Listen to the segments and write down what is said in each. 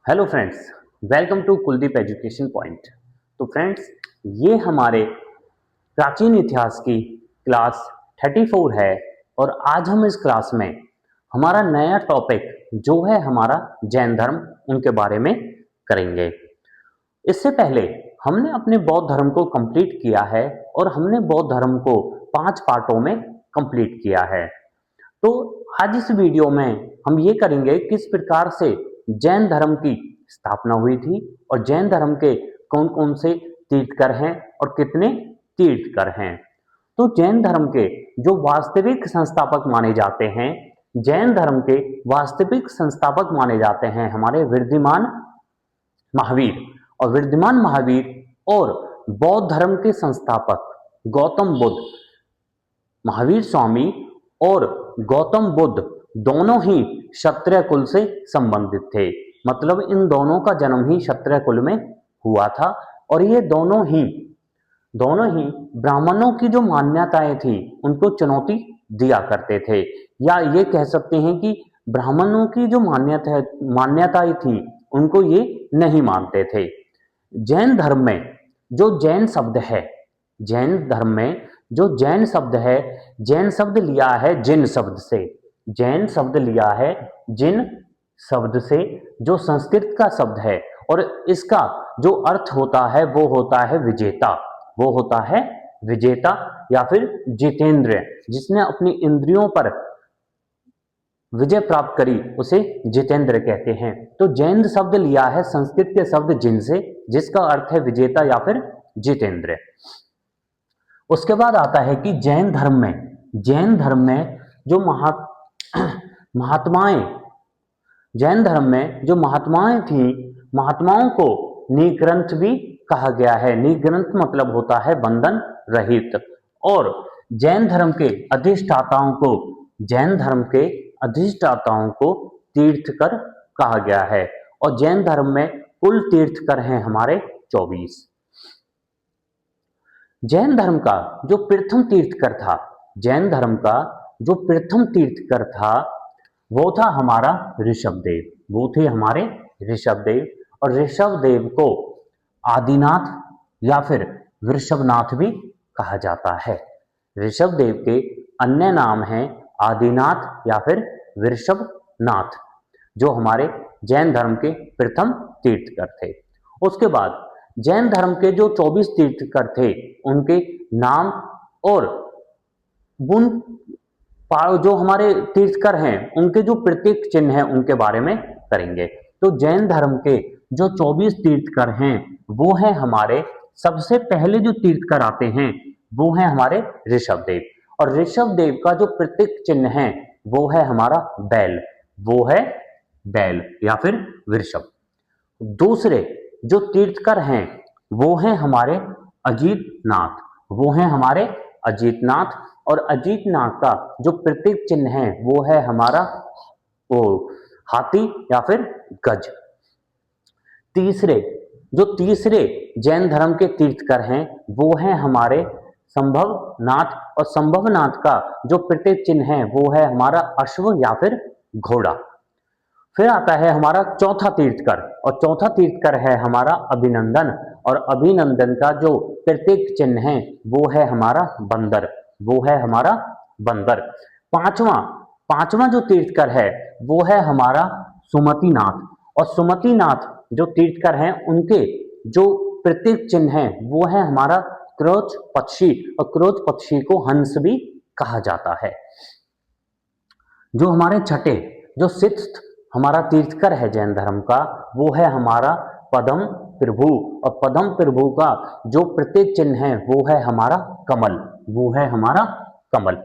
Hello friends, welcome to Kuldeep education point. तो friends, ये हमारे प्राचीन इतिहास की क्लास 34 है और आज हम इस क्लास में हमारा नया टॉपिक जो है हमारा जैन धर्म उनके बारे में करेंगे। इससे पहले हमने अपने बौद्ध धर्म को कंप्लीट किया है और हमने बौद्ध धर्म को 5 पार्टों में कंप्लीट किया है। तो आज इस वीडियो में हम ये करेंगे किस प्रकार से जैन धर्म की स्थापना हुई थी और जैन धर्म के कौन कौन से तीर्थकर हैं और कितने तीर्थकर हैं। तो जैन धर्म के जो वास्तविक संस्थापक माने जाते हैं, जैन धर्म के वास्तविक संस्थापक माने जाते हैं हमारे विद्यमान महावीर। और विद्यमान महावीर और बौद्ध धर्म के संस्थापक गौतम बुद्ध, महावीर स्वामी और गौतम बुद्ध दोनों ही क्षत्रिय कुल से संबंधित थे। मतलब इन दोनों का जन्म ही क्षत्रिय कुल में हुआ था और ये दोनों ही ब्राह्मणों की जो मान्यताएं थी उनको चुनौती दिया करते थे, या ये कह सकते हैं कि ब्राह्मणों की जो मान्यताएं थी उनको ये नहीं मानते थे। जैन धर्म में जो जैन शब्द है, जैन धर्म में जो जैन शब्द है, जैन शब्द लिया है जिन शब्द से, जैन शब्द लिया है जिन शब्द से जो संस्कृत का शब्द है और इसका जो अर्थ होता है वो होता है विजेता। वो होता है विजेता या फिर जितेंद्र, जिसने अपनी इंद्रियों पर विजय प्राप्त करी उसे जितेंद्र कहते हैं। तो जैन शब्द लिया है संस्कृत के शब्द जिन से, जिसका अर्थ है विजेता या फिर जितेंद्र। उसके बाद आता है कि जैन धर्म में जो महात्माएं, जैन धर्म में जो महात्माएं थी, महात्माओं को निग्रंथ भी कहा गया है। निग्रंथ मतलब होता है बंधन रहित। और जैन धर्म के अधिष्ठाताओं को तीर्थकर कहा गया है। और जैन धर्म में कुल तीर्थकर हैं हमारे 24। जैन धर्म का जो प्रथम तीर्थकर था, जैन धर्म का जो प्रथम तीर्थकर था वो था हमारा ऋषभदेव। वो थे हमारे ऋषभदेव। और ऋषभदेव को आदिनाथ या फिर वृषभनाथ भी कहा जाता है। ऋषभदेव के अन्य नाम हैं आदिनाथ या फिर वृषभनाथ, जो हमारे जैन धर्म के प्रथम तीर्थकर थे। उसके बाद जैन धर्म के जो 24 तीर्थकर थे उनके नाम और गुण, जो हमारे तीर्थकर हैं उनके जो प्रतीक चिन्ह हैं उनके बारे में करेंगे। तो जैन धर्म के जो 24 तीर्थकर हैं वो हैं हमारे, सबसे पहले जो तीर्थकर आते हैं वो हैं हमारे ऋषभदेव। और ऋषभदेव का जो प्रतीक चिन्ह है वो है हमारा बैल, वो है बैल या फिर वृषभ। दूसरे जो तीर्थकर हैं वो हैं हमारे अजीतनाथ, वो हैं हमारे अजीतनाथ। और अजीतनाथ का जो प्रतीक चिन्ह है वो है हमारा वो हाथी या फिर गज। तीसरे जैन धर्म के तीर्थकर हैं वो हैं हमारे संभवनाथ। और संभवनाथ का जो प्रतीक चिन्ह है वो है हमारा अश्व या फिर घोड़ा। फिर आता है हमारा चौथा तीर्थकर, और चौथा तीर्थकर है हमारा अभिनंदन। और अभिनंदन का जो प्रतीक चिन्ह है वो है हमारा बंदर, वो है हमारा बंदर। पांचवा जो तीर्थकर है वो है हमारा सुमतिनाथ। और सुमतिनाथ जो तीर्थकर हैं उनके जो प्रतीक चिन्ह है वो है हमारा क्रोच पक्षी। और क्रोच पक्षी को हंस भी कहा जाता है। जो हमारे छठे जो सिक्स्थ हमारा तीर्थकर है जैन धर्म का वो है हमारा पद्म प्रभु। और पद्म प्रभु का जो प्रतीक चिन्ह है वो है हमारा कमल, वो है हमारा कमल।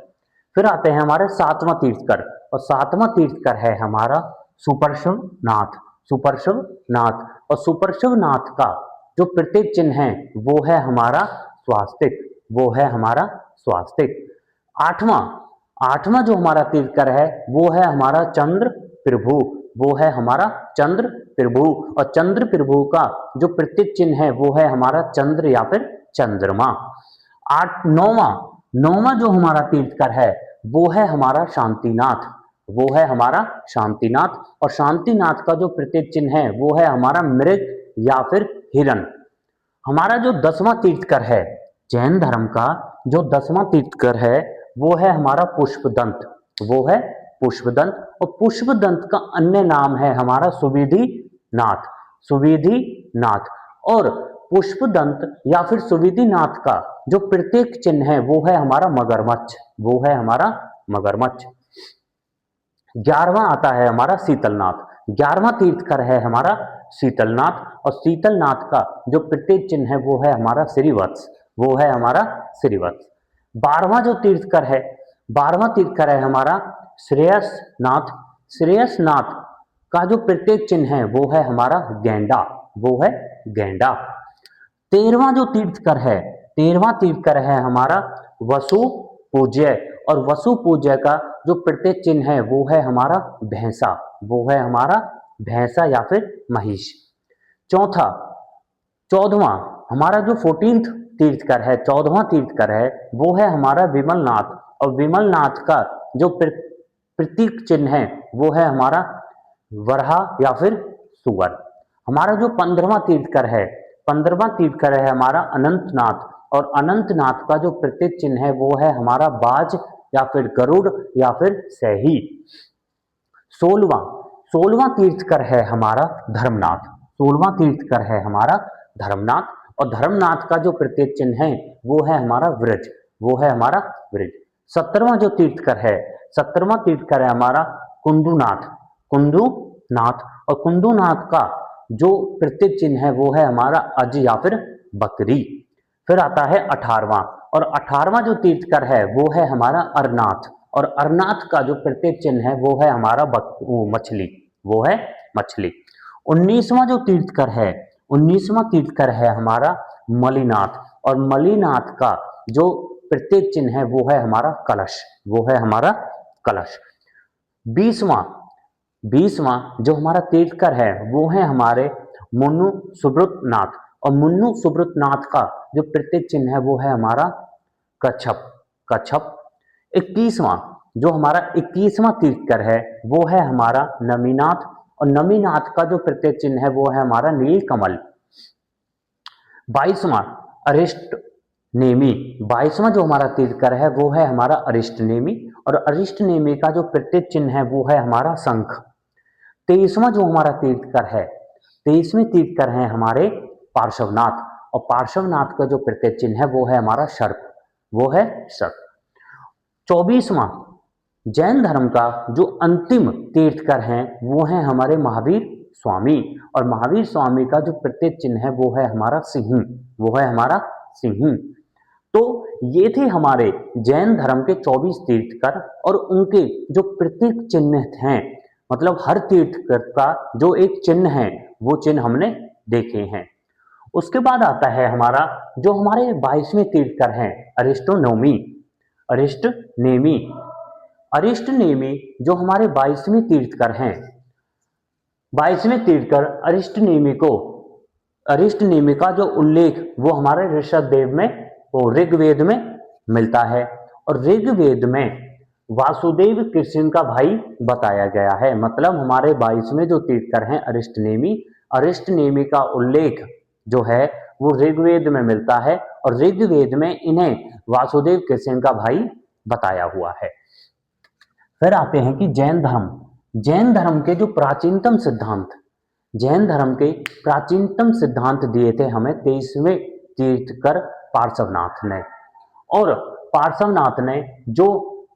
फिर आते हैं हमारे सातवां तीर्थकर, और सातवां तीर्थकर है हमारा सुपर्शवनाथ, सुपर्शवनाथ। और सुपर्शवनाथ का जो प्रतीक चिन्ह है वो है हमारा स्वास्तिक, वो है हमारा स्वास्तिक। आठवां जो हमारा तीर्थकर है वो है हमारा चंद्र प्रभु, वो है हमारा चंद्र प्रभु। और चंद्र प्रभु का जो प्रतीक चिन्ह है वो है हमारा चंद्र या फिर चंद्रमा। नौवां जो हमारा तीर्थकर है वो है हमारा शांतिनाथ। वो है हमारा शांतिनाथ, और शांतिनाथ का जो प्रतीक चिन्ह है वो है हमारा मृग या फिर हिरण। हमारा जो 10वां तीर्थकर है जैन धर्म का, जो 10वां तीर्थकर है वो है हमारा पुष्पदंत, वो है पुष्पदंत। और पुष्पदंत का अन्य नाम है हमारा सुविधि नाथ, सुविधि नाथ। और पुष्पदंत या फिर सुविधि नाथ का जो प्रतीक चिन्ह है वो है हमारा मगरमच्छ, वो है हमारा मगरमच्छ। 11वां आता है हमारा शीतलनाथ। 11वां तीर्थकर है हमारा शीतलनाथ, और शीतलनाथ का जो प्रतीक चिन्ह है वो है हमारा श्रीवत्स, वो है हमारा श्रीवत्स। 12वां जो तीर्थकर है, 12वां तीर्थकर है हमारा श्रेयसनाथ। श्रेयसनाथ का जो प्रतीक चिन्ह है वो है हमारा गेंडा, वो है गेंडा। 13वां जो तीर्थकर है, 13वां तीर्थकर है हमारा वसु पूज्य, और वसु पूज्य का जो प्रतीक चिन्ह है वो है हमारा भैंसा, वो है हमारा भैंसा या फिर महिष। चौथा 14वां हमारा जो 14th तीर्थकर है, 14वां तीर्थकर है वो है हमारा विमलनाथ, और विमलनाथ का जो प्रतीक चिन्ह है वो है हमारा वरहा या फिर सुअर। हमारा जो 15वां तीर्थकर है, 15वां तीर्थकर है हमारा अनंतनाथ, और अनंतनाथ का जो प्रतीक चिन्ह है वो है हमारा बाज या फिर गरुड़ या फिर सही। 16वां 16वां तीर्थकर है हमारा धर्मनाथ, 16वां तीर्थकर है हमारा धर्मनाथ, और धर्मनाथ का जो प्रतीक चिन्ह है वो है हमारा वृज, वो है हमारा वृज। 17वां जो तीर्थकर है, 17वां तीर्थकर है हमारा कुंडुनाथ, कुंडुनाथ, और कुंडुनाथ का जो प्रतीक चिन्ह है वो है हमारा अज या फिर बकरी। फिर आता है 18वां, और 18वां जो तीर्थकर है वो है हमारा अरनाथ, और अरनाथ का जो प्रतीक चिन्ह है वो है हमारा मछली, वो है मछली। 19वां जो तीर्थकर है, 19वां तीर्थकर है हमारा मलिनाथ, और मलिनाथ का जो प्रतीक चिन्ह है वो है हमारा कलश, वो है हमारा कलश। 20वां 20वां जो हमारा तीर्थकर है वो है हमारे मुन्नु सुब्रतनाथ, और मुन्नु सुब्रतनाथ का जो प्रतीक चिन्ह है वो है हमारा कच्छप, कच्छप। 21वां जो हमारा 21वां तीर्थकर है वो है हमारा नमीनाथ, और नमीनाथ का जो प्रतीक चिन्ह है वो है हमारा नीलकमल। 22वां अरिष्ट नेमी, 22वां जो हमारा तीर्थकर है वो है हमारा अरिष्ट नेमी, और अरिष्ट नेमी का जो प्रतीक चिन्ह है वो है हमारा शंख। 23वां जो हमारा तीर्थकर है, 23वें तीर्थकर है हमारे पार्श्वनाथ, और पार्श्वनाथ का जो प्रतीक चिन्ह है वो है हमारा सर्प, वो है सर्प। 24वां जैन धर्म का जो अंतिम तीर्थकर हैं वो है हमारे महावीर स्वामी, और महावीर स्वामी का जो प्रतीक चिन्ह है वो है हमारा सिंह, वो है हमारा सिंह। तो ये थे हमारे जैन धर्म के 24 तीर्थकर, और उनके जो प्रतीक चिन्ह हैं, मतलब हर तीर्थकर का जो एक चिन्ह है वो चिन्ह हमने देखे हैं। उसके बाद आता है हमारा जो हमारे 22वें तीर्थकर हैं अरिस्टोनोमी, अरिस्टनेमी, अरिस्टनेमी जो हमारे 22वें तीर्थकर हैं, 22वें तीर्थकर अरिस्टनेमी को, अरिस्टनेमी का जो उल्लेख वो हमारे ऋषभदेव में, वो ऋग्वेद में मिलता है, और ऋग्वेद में वासुदेव कृष्ण का भाई बताया गया है। मतलब हमारे 22वें जो तीर्थकर हैं अरिस्टनेमी, अरिस्टनेमी का उल्लेख जो है वो ऋग्वेद में मिलता है, और ऋग्वेद में इन्हें वासुदेव कृष्ण का भाई बताया हुआ है। फिर आते हैं कि जैन धर्म, जैन धर्म के जो प्राचीनतम सिद्धांत, जैन धर्म के प्राचीनतम सिद्धांत दिए थे हमें 23वें तीर्थकर पार्श्वनाथ ने, और पार्श्वनाथ ने जो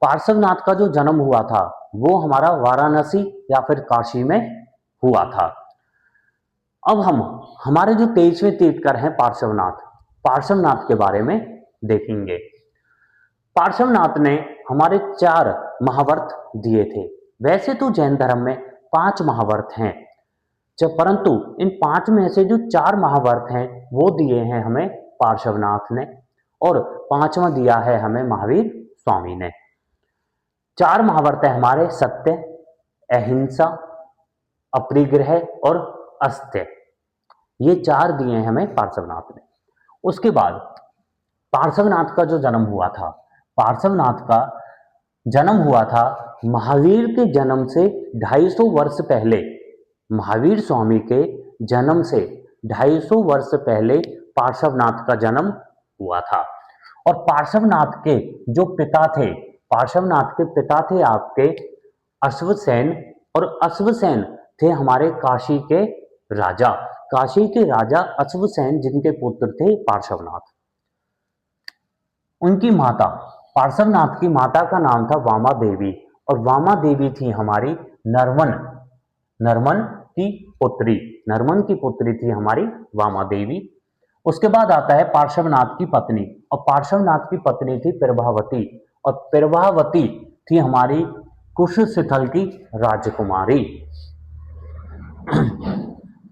पार्श्वनाथ का जो जन्म हुआ था वो हमारा वाराणसी या फिर काशी में हुआ था। अब हम हमारे जो 23वें तीर्थकर हैं पार्श्वनाथ, पार्श्वनाथ के बारे में देखेंगे। पार्श्वनाथ ने हमारे 4 महावर्त दिए थे। वैसे तो जैन धर्म में 5 महावर्त हैं, परंतु इन 5 में से जो 4 महावर्त हैं वो दिए हैं हमें पार्श्वनाथ ने, और 5वां दिया है हमें महावीर स्वामी ने। 4 महावर्त है हमारे सत्य, अहिंसा, अपरिग्रह और अस्त्य, ये 4 दिए हैं हमें पार्श्वनाथ ने। उसके बाद पार्श्वनाथ का जो जन्म हुआ था, पार्श्वनाथ का जन्म हुआ था महावीर के जन्म से 250 वर्ष पहले, महावीर स्वामी के जन्म से 250 वर्ष पहले पार्श्वनाथ का जन्म हुआ था। और पार्श्वनाथ के जो पिता थे, पार्श्वनाथ के पिता थे आपके अश्वसेन, और अश्वसेन थे हमारे काशी के राजा, काशी के राजा अश्वसेन, जिनके पुत्र थे पार्श्वनाथ। उनकी माता, पार्श्वनाथ की माता का नाम था वामा देवी, और वामा देवी थी हमारी नरमन, नरमन की पुत्री, नरमन की पुत्री थी हमारी वामा देवी। उसके बाद आता है पार्श्वनाथ की पत्नी, और पार्श्वनाथ की पत्नी थी प्रभावती, और प्रभावती थी हमारी कुशस्थल की राजकुमारी।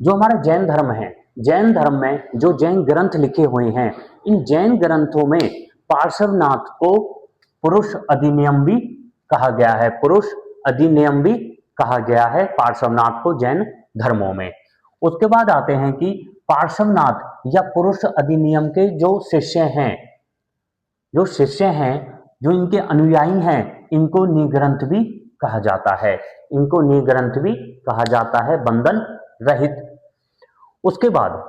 जो हमारा जैन धर्म है, जैन धर्म में जो जैन ग्रंथ लिखे हुए हैं, इन जैन ग्रंथों में पार्श्वनाथ को पुरुष अधिनियम भी कहा गया है, पुरुष अधिनियम भी कहा गया है पार्श्वनाथ को जैन धर्मों में। उसके बाद आते हैं कि पार्श्वनाथ या पुरुष अधिनियम के जो शिष्य हैं, जो शिष्य हैं, जो इनके अनुयायी हैं, इनको निग्रंथ भी कहा जाता है, इनको निग्रंथ भी कहा जाता है, बंधन रहित। उसके बाद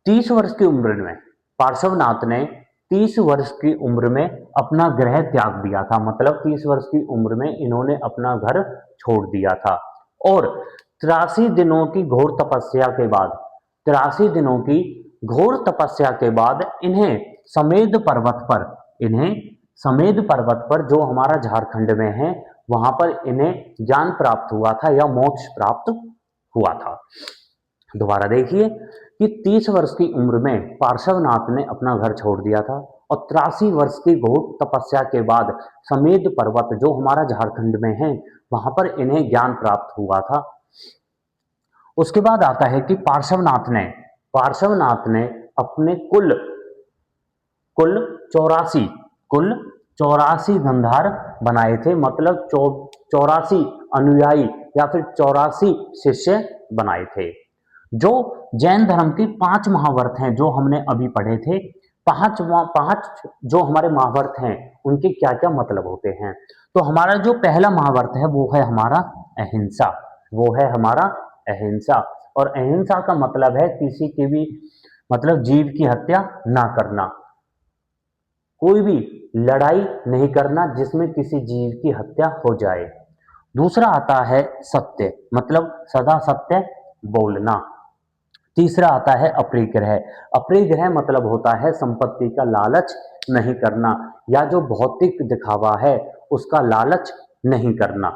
30 वर्ष की उम्र में पार्श्वनाथ ने 30 वर्ष की उम्र में अपना गृह त्याग दिया था, मतलब 30 वर्ष की उम्र में इन्होंने अपना घर छोड़ दिया था। और 83 दिनों की घोर तपस्या के बाद, 83 दिनों की घोर तपस्या के बाद इन्हें समेध पर्वत पर, इन्हें समेध पर्वत पर जो हमारा झारखंड में है, वहां पर इन्हें ज्ञान प्राप्त हुआ था या मोक्ष प्राप्त हुआ था। दोबारा देखिए कि 30 वर्ष की उम्र में पार्श्वनाथ ने अपना घर छोड़ दिया था, और 83 वर्ष की घोर तपस्या के बाद समेध पर्वत जो हमारा झारखंड में है, वहां पर इन्हें ज्ञान प्राप्त हुआ था। उसके बाद आता है कि पार्श्वनाथ ने अपने कुल 84 गंधार बनाए थे, मतलब 84 अनुयायी या फिर 84 शिष्य बनाए थे। जो जैन धर्म की 5 महाव्रत हैं जो हमने अभी पढ़े थे, 5 जो हमारे महाव्रत हैं उनके क्या क्या मतलब होते हैं। तो हमारा जो पहला महाव्रत है वो है हमारा अहिंसा, वो है हमारा अहिंसा। और अहिंसा का मतलब है किसी की भी, मतलब जीव की हत्या ना करना, कोई भी लड़ाई नहीं करना जिसमें किसी जीव की हत्या हो जाए। दूसरा आता है सत्य, मतलब सदा सत्य बोलना। तीसरा आता है अपरिग्रह, अपरिग्रह मतलब होता है संपत्ति का लालच नहीं करना, या जो भौतिक दिखावा है उसका लालच नहीं करना।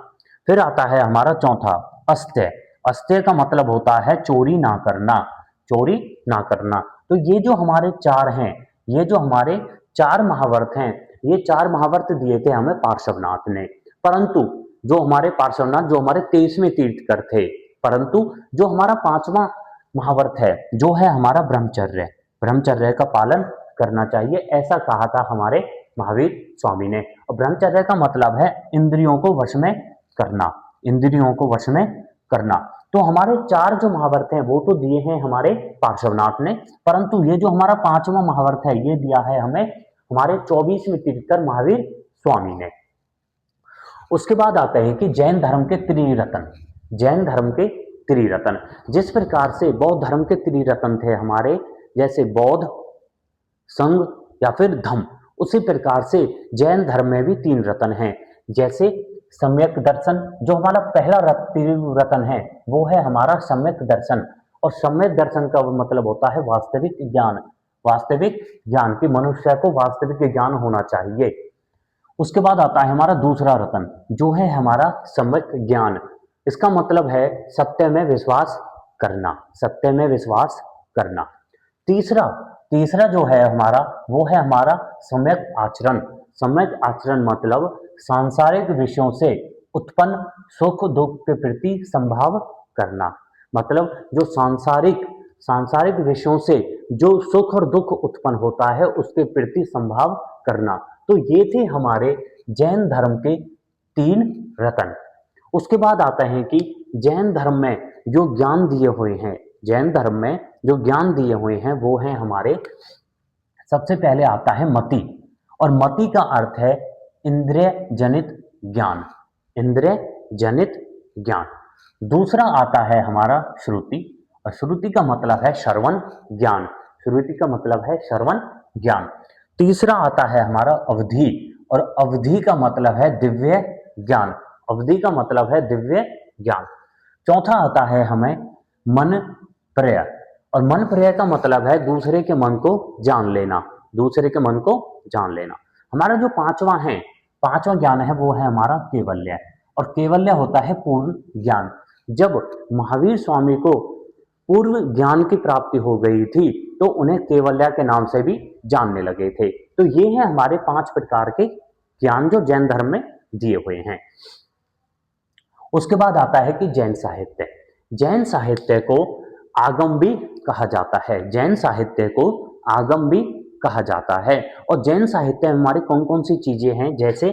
फिर आता है हमारा चौथा अस्त्य, अस्त्य का मतलब होता है चोरी ना करना, चोरी ना करना। तो ये जो हमारे 4 हैं, ये जो हमारे 4 महाव्रत हैं, ये 4 महाव्रत दिए थे हमें पार्श्वनाथ ने। परंतु जो हमारे पार्श्वनाथ, जो हमारे 23वें तीर्थकर थे, परंतु जो हमारा 5वां महाव्रत है, जो है हमारा ब्रह्मचर्य, ब्रह्मचर्य का पालन करना चाहिए, ऐसा कहा था हमारे महावीर स्वामी ने। और ब्रह्मचर्य का मतलब है इंद्रियों को वश में करना, इंद्रियों को वश में करना। तो हमारे 4 जो महाव्रत हैं वो तो दिए हैं हमारे पार्श्वनाथ ने, परंतु ये जो हमारा 5वां महाव्रत है ये दिया है हमें हमारे 24वें तीर्थकर महावीर स्वामी ने। उसके बाद आते हैं कि जैन धर्म के त्रिरत्न, जैन धर्म के त्रिरत्न, जिस प्रकार से बौद्ध धर्म के त्रिरत्न थे हमारे, जैसे बौद्ध, संघ या फिर धम्म, उसी प्रकार से जैन धर्म में भी 3 रत्न हैं। जैसे सम्यक दर्शन, जो हमारा पहला रत्न है वो है हमारा सम्यक दर्शन, और सम्यक दर्शन का मतलब होता है वास्तविक ज्ञान, वास्तविक ज्ञान, की मनुष्य को वास्तविक ज्ञान होना चाहिए। उसके बाद आता है हमारा दूसरा रत्न जो है हमारा सम्यक ज्ञान, इसका मतलब है सत्य में विश्वास करना, सत्य में विश्वास करना। तीसरा जो है हमारा वो है हमारा सम्यक आचरण, सम्यक आचरण मतलब सांसारिक विषयों से उत्पन्न सुख दुख के प्रति संभाव करना, मतलब जो सांसारिक विषयों से जो सुख और दुख उत्पन्न होता है उसके प्रति संभाव करना। तो ये थे हमारे जैन धर्म के 3 रत्न। उसके बाद आता है कि जैन धर्म में जो ज्ञान दिए हुए हैं, जैन धर्म में जो ज्ञान दिए हुए हैं वो हैं हमारे, सबसे पहले आता है मति, और मति का अर्थ है इंद्रिय जनित ज्ञान, इंद्रिय जनित ज्ञान। दूसरा आता है हमारा श्रुति, और श्रुति का मतलब है श्रवण ज्ञान। श्रुति का मतलब है श्रवण ज्ञान। तीसरा आता है हमारा अवधि, और अवधि का मतलब है दिव्य ज्ञान। अवधि का मतलब है दिव्य ज्ञान। चौथा आता है हमें मन प्रय, और मन प्रय का मतलब है दूसरे के मन को जान लेना, दूसरे के मन को जान लेना। हमारा जो पांचवा ज्ञान है वो है हमारा केवल्य, और केवल्य होता है पूर्ण ज्ञान। जब महावीर स्वामी को पूर्व ज्ञान की प्राप्ति हो गई थी तो उन्हें केवल्य के नाम से भी जानने लगे थे। तो ये हैं हमारे 5 प्रकार के ज्ञान जो जैन धर्म में दिए हुए हैं। उसके बाद आता है कि जैन साहित्य। जैन साहित्य को आगम भी कहा जाता है, जैन साहित्य को आगम भी कहा जाता है। और जैन साहित्य में हमारी कौन कौन सी चीजें हैं, जैसे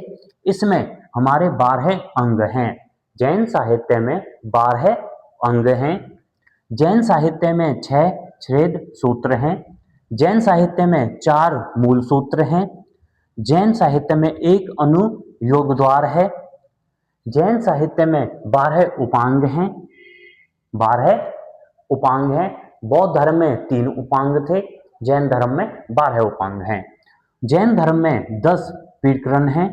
इसमें हमारे 12 अंग हैं। जैन साहित्य में 12 अंग हैं। जैन साहित्य में 6 छेद सूत्र हैं। जैन साहित्य में 4 मूल सूत्र हैं। जैन साहित्य में 1 अनुयोग द्वार है। जैन साहित्य में 12 उपांग हैं, 12 उपांग हैं। बौद्ध धर्म में 3 उपांग थे, जैन धर्म में 12 उपांग हैं। जैन धर्म में 10 पीठकरण हैं,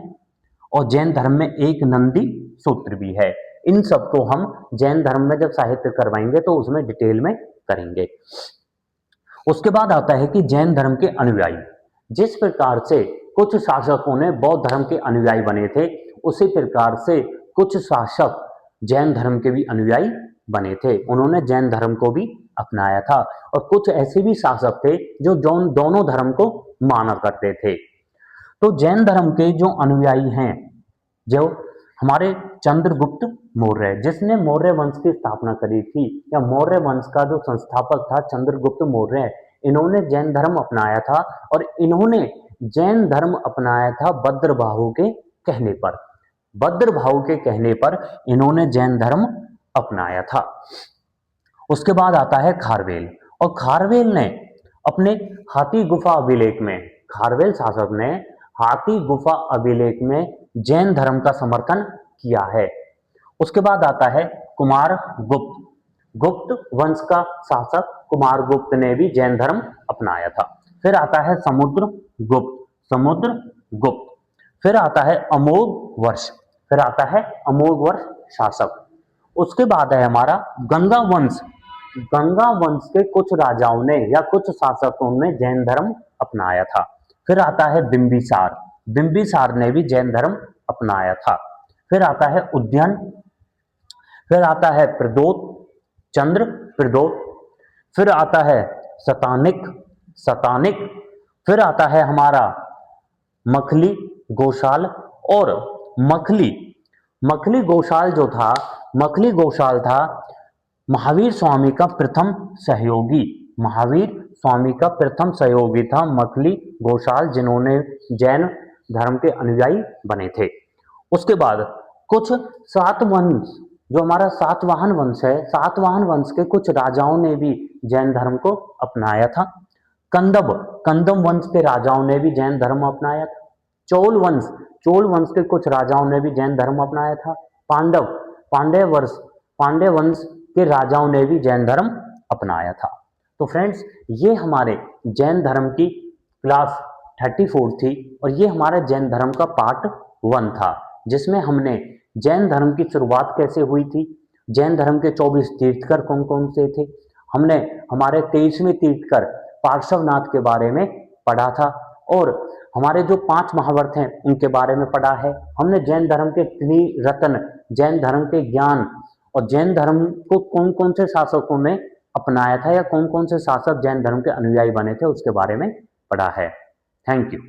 और जैन धर्म में 1 नंदी सूत्र भी है। इन सबको हम जैन धर्म में जब साहित्य करवाएंगे तो उसमें डिटेल में करेंगे। उसके बाद आता है कि जैन धर्म के अनुयायी, जिस प्रकार से कुछ शासकों ने बौद्ध धर्म के अनुयायी बने थे, उसी प्रकार से कुछ शासक जैन धर्म के भी अनुयायी बने थे, उन्होंने जैन धर्म को भी अपनाया था। और कुछ ऐसे भी शासक थे जो दोनों धर्म को माना करते थे। तो जैन धर्म के जो अनुयायी हैं, जो हमारे चंद्रगुप्त मौर्य, जिसने मौर्य वंश की स्थापना करी थी, या मौर्य वंश का जो संस्थापक था चंद्रगुप्त मौर्य, इन्होंने जैन धर्म अपनाया था। और इन्होंने जैन धर्म अपनाया था भद्रबाहु के कहने पर। भद्रबाहु के कहने पर इन्होंने जैन धर्म अपनाया था। उसके बाद आता है खारवेल, और खारवेल ने अपने हाथी गुफा अभिलेख में, खारवेल शासक ने हाथी गुफा अभिलेख में जैन धर्म का समर्थन किया है। उसके बाद आता है कुमार गुप्त, गुप्त वंश का शासक कुमार गुप्त ने भी जैन धर्म अपनाया था। फिर आता है समुद्र गुप्त, समुद्र गुप्त। फिर आता है अमोघ वर्ष, फिर आता है अमोघ वर्ष शासक। उसके बाद है हमारा गंगा वंश, गंगा वंश के कुछ राजाओं ने या कुछ शासकों ने जैन धर्म अपनाया था। फिर आता है बिंबिसार, बिंबिसार ने भी जैन धर्म अपनाया था। फिर आता है उद्यन, फिर आता है प्रदोत, चंद्र प्रदोत। फिर आता है सतानिक, सतानिक। फिर आता है हमारा मखली गोशाल, और मखली, मखली गोशाल जो था, मखली गोशाल था महावीर स्वामी का प्रथम सहयोगी, महावीर स्वामी का प्रथम सहयोगी था मखली गोशाल, जिन्होंने जैन धर्म के अनुयायी बने थे। उसके बाद कुछ सातवंश, जो हमारा सातवाहन वंश है, सातवाहन वंश के कुछ राजाओं ने भी जैन धर्म को अपनाया था। कंदब, कंदम वंश के राजाओं ने भी जैन धर्म अपनाया था। चोल वंश, चोल वंश के कुछ राजाओं ने भी जैन धर्म अपनाया था। पांडव, पांड्य वंश के राजाओं ने भी जैन धर्म अपनाया था। तो फ्रेंड्स, ये हमारे जैन धर्म की क्लास 34 थी, और ये हमारे जैन धर्म का पार्ट 1 था, जिसमें हमने जैन धर्म की शुरुआत कैसे हुई थी, जैन धर्म के 24 तीर्थकर कौन कौन से थे, हमने हमारे 23वें तीर्थकर पार्श्वनाथ के बारे में पढ़ा था, और हमारे जो 5 महावर्त हैं उनके बारे में पढ़ा है। हमने जैन धर्म के त्रिरत्न, जैन धर्म के ज्ञान, और जैन धर्म को कौन कौन से शासकों ने अपनाया था, या कौन कौन से शासक जैन धर्म के अनुयायी बने थे, उसके बारे में पढ़ा है। Thank you.